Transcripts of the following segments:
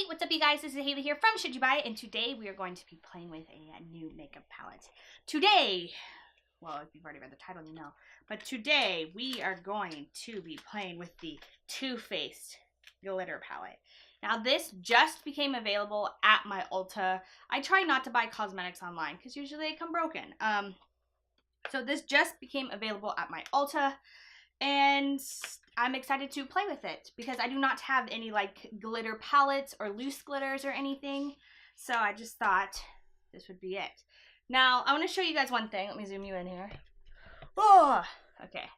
what's up you guys? This is Haley here from Should You Buy It, and today we are going to be playing with a new makeup palette. Today, well, if you've already read the title, you know, but today we are going to be playing with the Too Faced glitter palette. Now this just became available at my Ulta. I try not to buy cosmetics online because usually they come broken. So this just became available at my Ulta, and I'm excited to play with it because I do not have any like glitter palettes or loose glitters or anything. So I just thought this would be it. Now I want to show you guys one thing. Let me zoom you in here. Oh, okay.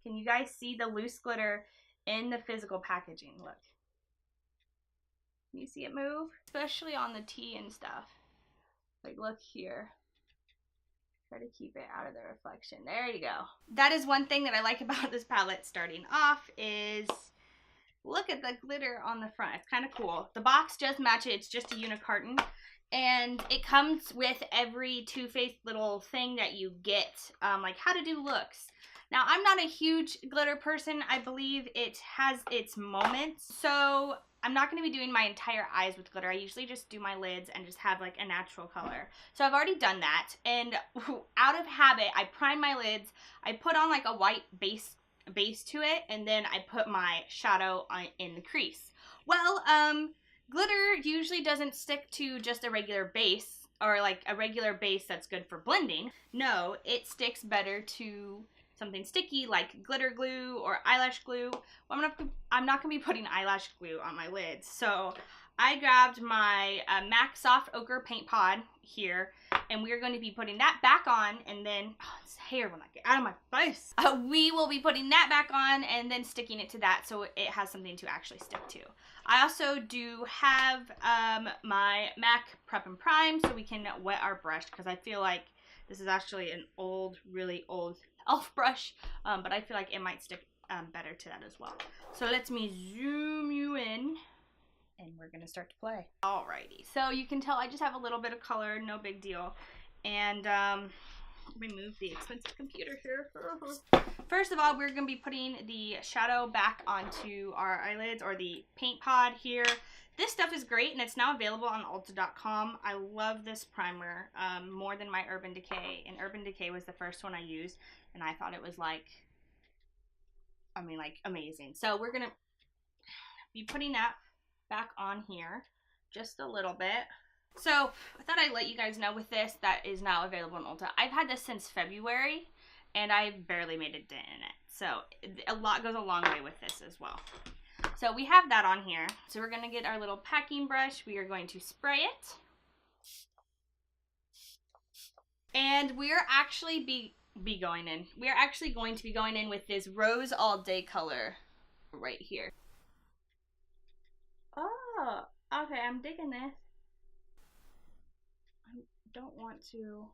Can you guys see the loose glitter in the physical packaging? Look. Can you see it move? Especially on the tea and stuff. Like look here. Try to keep it out of the reflection. There you go. That is one thing that I like about this palette starting off is look at the glitter on the front. It's kind of cool. The box does match it. It's just a unicarton. And it comes with every Too Faced little thing that you get, like how to do looks. Now, I'm not a huge glitter person. I believe it has its moments. So I'm not going to be doing my entire eyes with glitter. I usually just do my lids and just have like a natural color. So I've already done that. And out of habit, I prime my lids. I put on like a white base to it. And then I put my shadow in the crease. Well, glitter usually doesn't stick to just a regular base or like a regular base that's good for blending. No, it sticks better to something sticky like glitter glue or eyelash glue. Well, I'm not going to be putting eyelash glue on my lids. So I grabbed my MAC Soft Ochre Paint Pod here, and we're going to be putting that back on, and then, oh, this hair will not get out of my face. We will be putting that back on and then sticking it to that so it has something to actually stick to. I also do have my MAC Prep and Prime so we can wet our brush because I feel like this is actually an old, really old elf brush, but I feel like it might stick better to that as well. So let me zoom you in, and we're gonna start to play. Alrighty, so you can tell I just have a little bit of color, no big deal. And remove the expensive computer here. First of all, we're gonna be putting the shadow back onto our eyelids, or the paint pod here. This stuff is great, and it's now available on Ulta.com. I love this primer more than my Urban Decay, and Urban Decay was the first one I used, and I thought it was like, I mean, like amazing. So we're gonna be putting that back on here just a little bit. So I thought I'd let you guys know with this that is now available on Ulta. I've had this since February, and I've barely made a dent in it. So a lot goes a long way with this as well. So we have that on here. So we're going to get our little packing brush. We are going to spray it. And we are actually going to be going in with this Rose All Day color right here. Oh, okay, I'm digging this. I don't want to.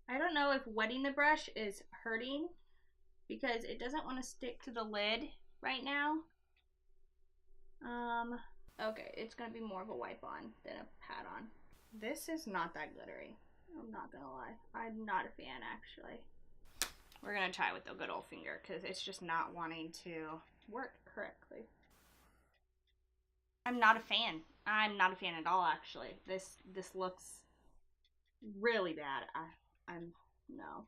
I don't know if wetting the brush is hurting, because it doesn't want to stick to the lid right now. Okay, it's going to be more of a wipe on than a pat on. This is not that glittery. I'm not going to lie. I'm not a fan, actually. We're going to try with the good old finger because it's just not wanting to work correctly. I'm not a fan. I'm not a fan at all, actually. This looks really bad. No.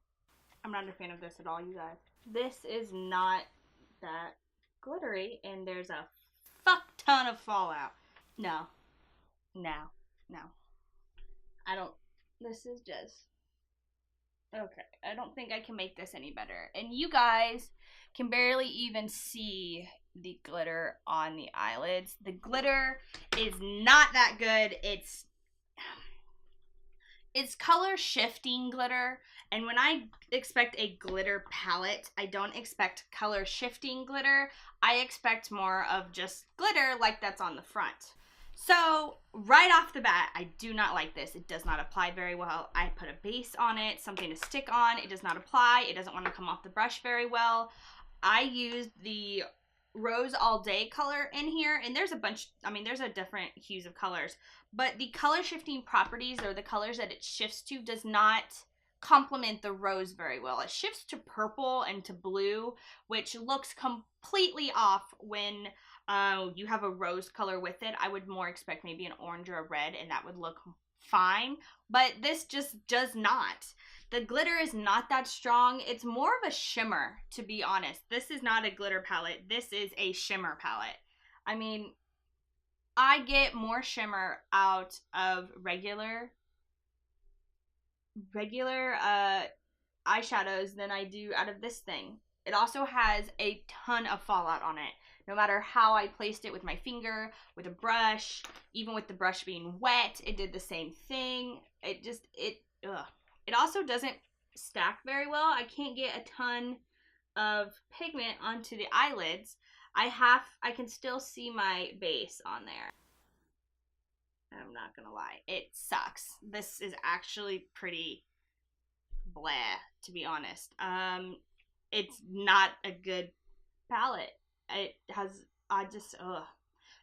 I'm not a fan of this at all, you guys. This is not that glittery, and there's a fuck ton of fallout. No. I don't, this is just, okay. I don't think I can make this any better. And you guys can barely even see the glitter on the eyelids. The glitter is not that good. It's color shifting glitter, and when I expect a glitter palette, I don't expect color shifting glitter. I expect more of just glitter like that's on the front. So right off the bat, I do not like this. It does not apply very well. I put a base on it, something to stick on. It does not apply. It doesn't want to come off the brush very well. I used the Rose All Day color in here, and there's a bunch, I mean, there's a different hues of colors, but the color shifting properties, or the colors that it shifts to, does not complement the rose very well. It shifts to purple and to blue, which looks completely off when you have a rose color with it, I would more expect maybe an orange or a red, and that would look fine. But this just does not. The glitter is not that strong. It's more of a shimmer, to be honest. This is not a glitter palette. This is a shimmer palette. I mean, I get more shimmer out of regular eyeshadows than I do out of this thing. It also has a ton of fallout on it. No matter how I placed it with my finger, with a brush, even with the brush being wet, it did the same thing. It also doesn't stack very well. I can't get a ton of pigment onto the eyelids. I can still see my base on there. I'm not gonna lie, it sucks. This is actually pretty blah, to be honest. It's not a good palette.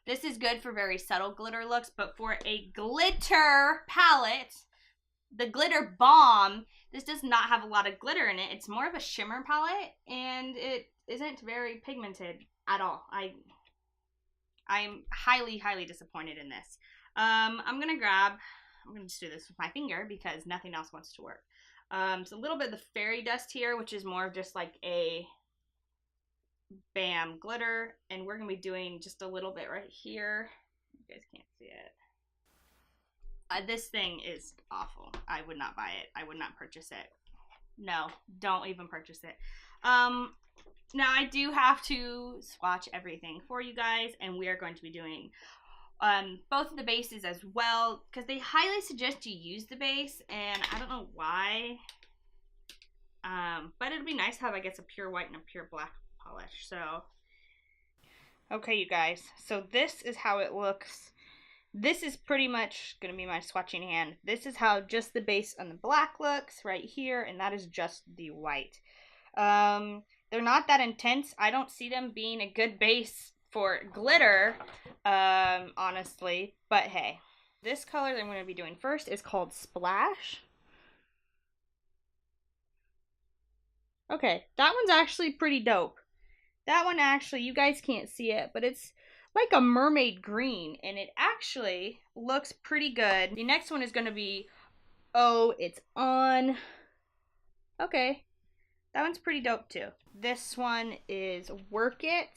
This is good for very subtle glitter looks, but for a glitter palette, the glitter bomb, this does not have a lot of glitter in it. It's more of a shimmer palette, and it isn't very pigmented at all. I'm highly, highly disappointed in this. I'm gonna just do this with my finger because nothing else wants to work. So a little bit of the fairy dust here, which is more of just like a bam glitter, and we're gonna be doing just a little bit right here. You guys can't see it. This thing is awful. I would not buy it. I would not purchase it. No, don't even purchase it. Now I do have to swatch everything for you guys, and we are going to be doing both of the bases as well, because they highly suggest you use the base, and I don't know why. But it'll be nice to have, I guess, a pure white and a pure black polish. So, okay, you guys. So this is how it looks. This is pretty much going to be my swatching hand. This is how just the base on the black looks right here, and that is just the white. They're not that intense. I don't see them being a good base for glitter, honestly, but hey. This color that I'm going to be doing first is called Splash. Okay, that one's actually pretty dope. That one actually, you guys can't see it, but it's like a mermaid green, and it actually looks pretty good. The next one is going to be, oh, it's on. Okay, that one's pretty dope too. This one is Work It.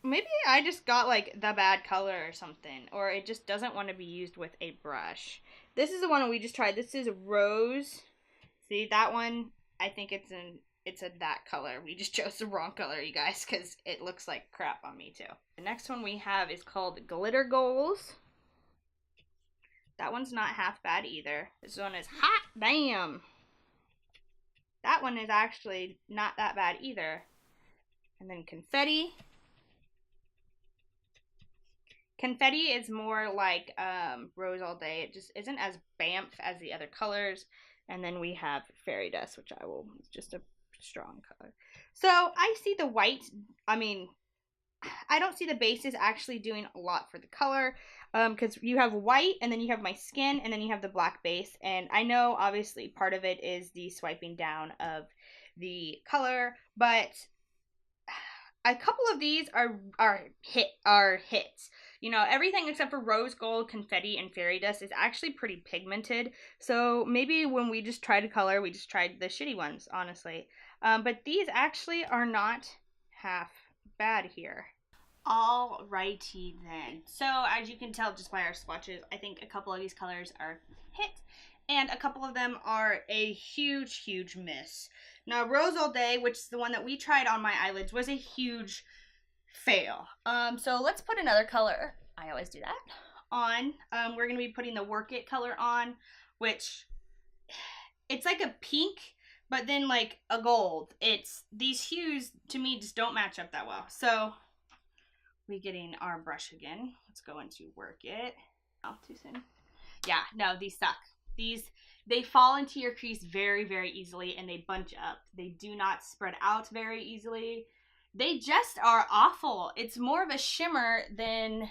Maybe I just got like the bad color or something, or it just doesn't want to be used with a brush. This is the one we just tried. This is Rose. See, that one, I think it's that color. We just chose the wrong color, you guys, because it looks like crap on me too. The next one we have is called Glitter Goals. That one's not half bad either. This one is Hot Damn. That one is actually not that bad either. And then Confetti. Confetti is more like Rose All Day. It just isn't as bamf as the other colors. And then we have Fairy Dust, which it's just a strong color. So I see the white. I mean, I don't see the bases actually doing a lot for the color, because you have white, and then you have my skin, and then you have the black base. And I know obviously part of it is the swiping down of the color, but a couple of these are hits. You know, everything except for Rose Gold, Confetti, and Fairy Dust is actually pretty pigmented. So maybe when we just tried a color, we just tried the shitty ones, honestly. But these actually are not half bad here. Alrighty then. So as you can tell just by our swatches, I think a couple of these colors are hits, and a couple of them are a huge, huge miss. Now, Rose All Day, which is the one that we tried on my eyelids, was a huge fail. So let's put another color, I always do that, on. We're going to be putting the Work It color on, which it's like a pink, but then like a gold. These hues to me just don't match up that well. So we getting our brush again. Let's go into Work It. Oh, too soon. Yeah, no, these suck. They fall into your crease very, very easily, and they bunch up. They do not spread out very easily. They just are awful. It's more of a shimmer than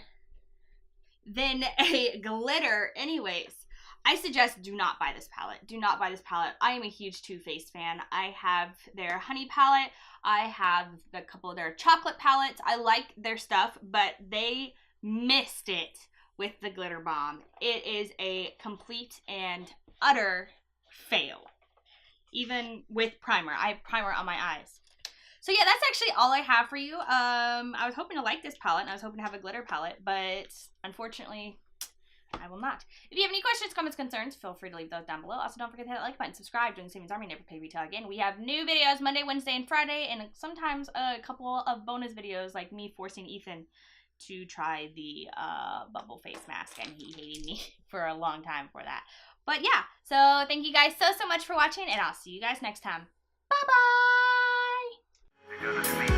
a glitter anyways. I suggest do not buy this palette. Do not buy this palette. I am a huge Too Faced fan. I have their Honey palette. I have a couple of their chocolate palettes. I like their stuff, but they missed it with the glitter bomb. It is a complete and utter fail. Even with primer. I have primer on my eyes. So yeah, that's actually all I have for you. I was hoping to like this palette, and I was hoping to have a glitter palette, but unfortunately, I will not. If you have any questions, comments, concerns, feel free to leave those down below. Also, don't forget to hit that like button, subscribe, join the Savings Army, never pay retail again. We have new videos Monday, Wednesday, and Friday, and sometimes a couple of bonus videos like me forcing Ethan to try the bubble face mask, and he hated me for a long time for that. But yeah, so thank you guys so much for watching, and I'll see you guys next time. Bye-bye!